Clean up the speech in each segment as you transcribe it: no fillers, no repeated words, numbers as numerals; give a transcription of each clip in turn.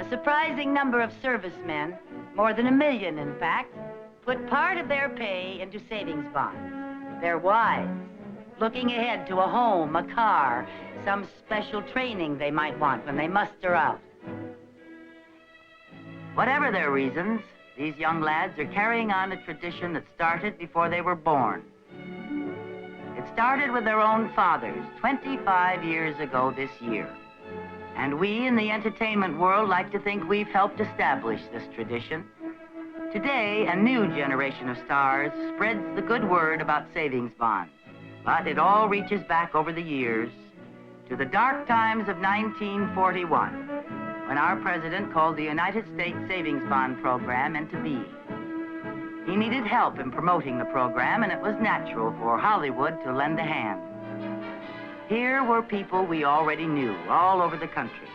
A surprising number of servicemen, more than 1 million in fact, put part of their pay into savings bonds. Their wives, looking ahead to a home, a car, some special training they might want when they muster out. Whatever their reasons, these young lads are carrying on a tradition that started before they were born. It started with their own fathers 25 years ago this year. And we in the entertainment world like to think we've helped establish this tradition. Today, a new generation of stars spreads the good word about savings bonds. But it all reaches back over the years to the dark times of 1941, when our president called the United States Savings Bond Program into being. He needed help in promoting the program, and it was natural for Hollywood to lend a hand. Here were people we already knew all over the country.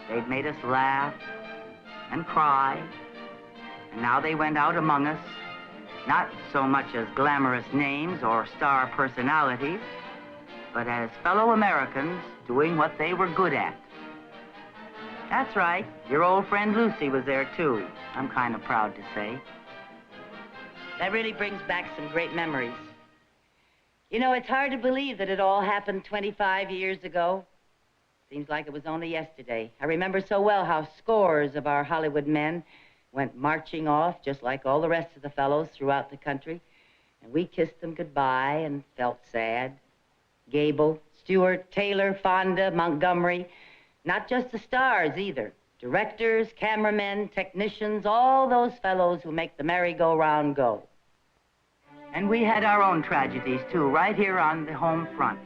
They'd made us laugh and cry, and now they went out among us, not so much as glamorous names or star personalities, but as fellow Americans doing what they were good at. That's right, your old friend Lucy was there too, I'm kind of proud to say. That really brings back some great memories. You know, it's hard to believe that it all happened 25 years ago. Seems like it was only yesterday. I remember so well how scores of our Hollywood men went marching off, just like all the rest of the fellows throughout the country. And we kissed them goodbye and felt sad. Gable, Stewart, Taylor, Fonda, Montgomery, not just the stars either. Directors, cameramen, technicians, all those fellows who make the merry-go-round go. And we had our own tragedies, too, right here on the home front.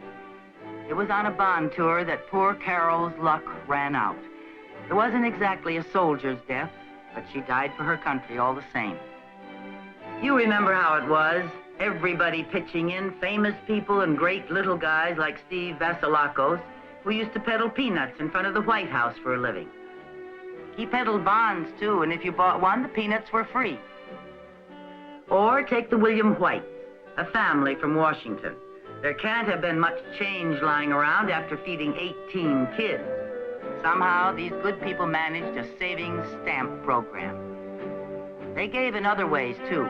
It was on a bond tour that poor Carol's luck ran out. It wasn't exactly a soldier's death, but she died for her country all the same. You remember how it was, everybody pitching in, famous people and great little guys like Steve Vasilakos, who used to peddle peanuts in front of the White House for a living. He peddled bonds, too, and if you bought one, the peanuts were free. Or take the William Whites, a family from Washington. There can't have been much change lying around after feeding 18 kids. Somehow, these good people managed a savings stamp program. They gave in other ways, too.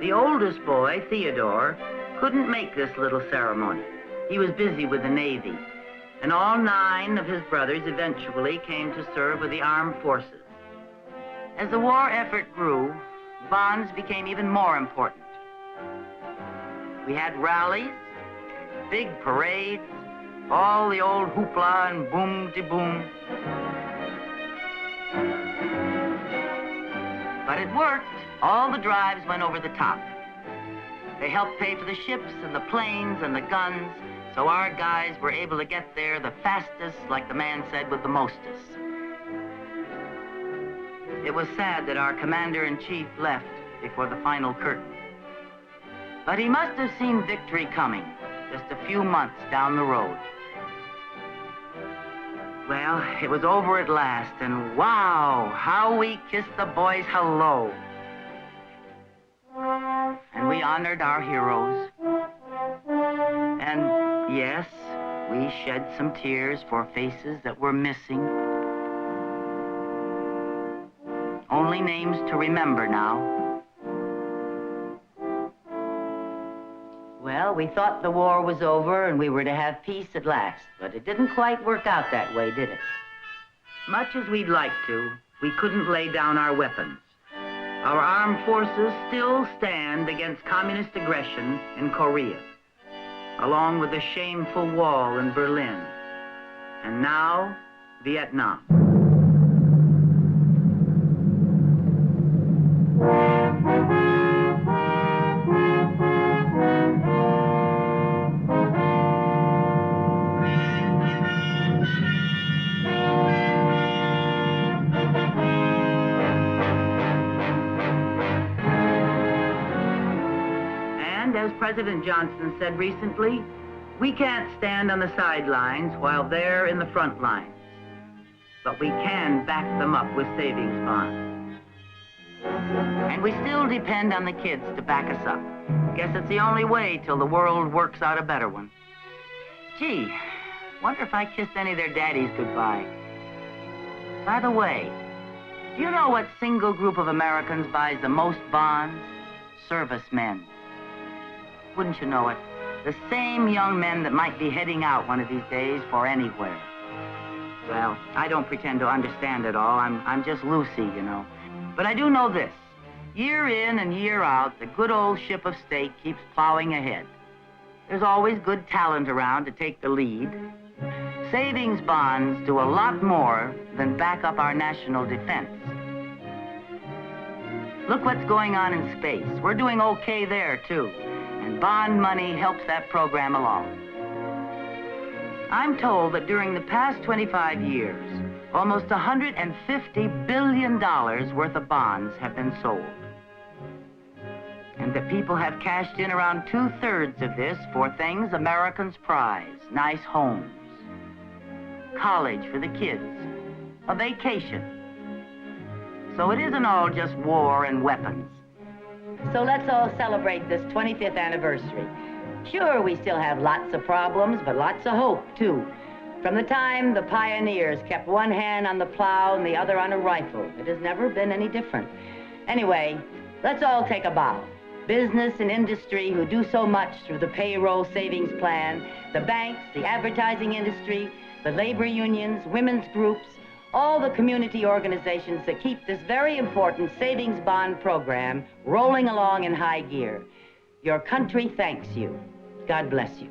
The oldest boy, Theodore, couldn't make this little ceremony. He was busy with the Navy, and all 9 of his brothers eventually came to serve with the armed forces. As the war effort grew, bonds became even more important. We had rallies, big parades, all the old hoopla and boom-de-boom. But it worked. All the drives went over the top. They helped pay for the ships and the planes and the guns, so our guys were able to get there the fastest, like the man said, with the mostest. It was sad that our commander-in-chief left before the final curtain. But he must have seen victory coming just a few months down the road. Well, it was over at last, and wow, how we kissed the boys hello. And we honored our heroes. And yes, we shed some tears for faces that were missing. Only names to remember now. Well, we thought the war was over and we were to have peace at last, but it didn't quite work out that way, did it? Much as we'd like to, we couldn't lay down our weapons. Our armed forces still stand against communist aggression in Korea, along with the shameful wall in Berlin, and now, Vietnam. As President Johnson said recently, we can't stand on the sidelines while they're in the front lines. But we can back them up with savings bonds. And we still depend on the kids to back us up. Guess it's the only way till the world works out a better one. Gee, wonder if I kissed any of their daddies goodbye. By the way, do you know what single group of Americans buys the most bonds? Servicemen. Wouldn't you know it? The same young men that might be heading out one of these days for anywhere. Well, I don't pretend to understand it all. I'm just Lucy, you know. But I do know this. Year in and year out, the good old ship of state keeps plowing ahead. There's always good talent around to take the lead. Savings bonds do a lot more than back up our national defense. Look what's going on in space. We're doing okay there, too. And bond money helps that program along. I'm told that during the past 25 years, almost $150 billion worth of bonds have been sold. And that people have cashed in around 2/3 of this for things Americans prize. Nice homes, college for the kids, a vacation. So it isn't all just war and weapons. So let's all celebrate this 25th anniversary. Sure, we still have lots of problems, but lots of hope, too. From the time the pioneers kept one hand on the plow and the other on a rifle, it has never been any different. Anyway, let's all take a bow. Business and industry who do so much through the payroll savings plan, the banks, the advertising industry, the labor unions, women's groups, all the community organizations that keep this very important savings bond program rolling along in high gear. Your country thanks you. God bless you.